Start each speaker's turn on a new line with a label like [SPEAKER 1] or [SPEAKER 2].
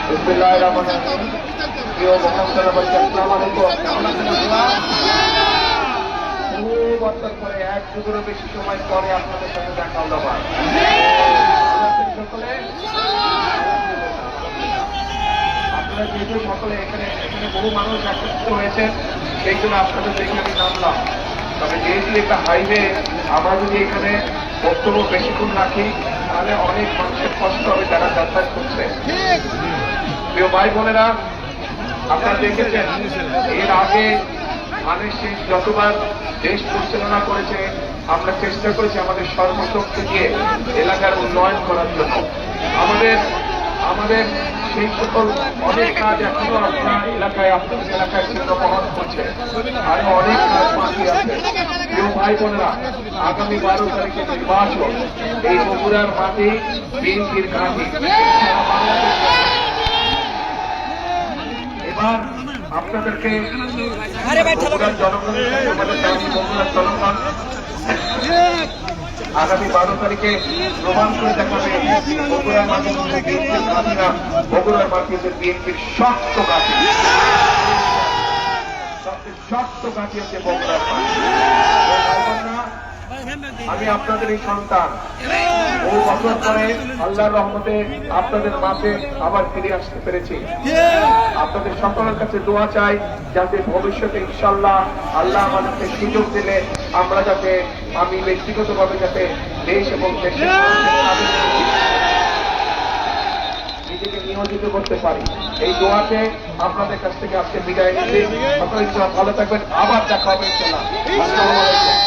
[SPEAKER 1] বিসমিল্লাহির রহমানির রহিম। প্রিয় মুসলমান ভাই, আসসালামু আলাইকুম। কেমন আছেন আপনারা? বহু বছর পরে, এক যুগেরও বেশি সময় পরে আপনাদের সাথে দেখা হলো। ভালো আছেন সকলে? আপনারা যেহেতু সকলে এখানে বহু মানুষ একত্রিত হয়েছেন, সেই জন্য আপনাদের দেখে আমি নামলাম। তবে যেহেতু একটা হাইওয়ে, আমরা যদি এখানে বক্তব্য বেশিক্ষণ রাখি তাহলে অনেক মানুষের কষ্ট হবে যারা যাতায়াত করছে। প্রিয় ভাই বোনেরা, আপনারা দেখেছেন এর আগে মানুষ যতবার দেশ পরিচালনা করেছে, আমরা চেষ্টা করেছি আমাদের সর্বশক্তি দিয়ে এলাকার উন্নয়ন করার জন্য। আমাদের সেই সকল অনেক কাজ এখনো আপনার এলাকায় চিত্র বহন করছে, আরো অনেক কাজ বাকি আছে। প্রিয় ভাই বোনেরা, আগামী 12 তারিখে নির্বাচন, এই বগুড়ার মাটি বিএনপির ঘাঁটি। এবার আপনাদেরকে বগুড়ার জনগণের আগামী 12 তারিখে প্রমাণ করে দেখাবে বগুড়ার মাটি বিএনপির ঘাঁটিরা, বগুড়ার মাটি বিএনপির শক্ত ঘাঁটি, সবচেয়ে শক্ত ঘাঁটি হচ্ছে বগুড়ার মাটি। আমি আপনাদের এই সন্তান, বহু বছর পরে আল্লাহর রহমতে আপনাদের মাঝে আবার ফিরে আসতে পেরেছি। আপনাদের সকলের কাছে দোয়া চাই যাতে ভবিষ্যতে ইনশাআল্লাহ আল্লাহ আমাদেরকে সুযোগ দিলে আমরা যাতে, আমি ব্যক্তিগতভাবে যাতে দেশ এবং দেশের নিজেকে নিয়োজিত করতে পারি, এই দোয়াকে আপনাদের কাছ থেকে আজকে বিদায় নিচ্ছি। সকলে ভালো থাকবেন, আবার দেখা হবে ইনশাআল্লাহ। আসসালামু আলাইকুম।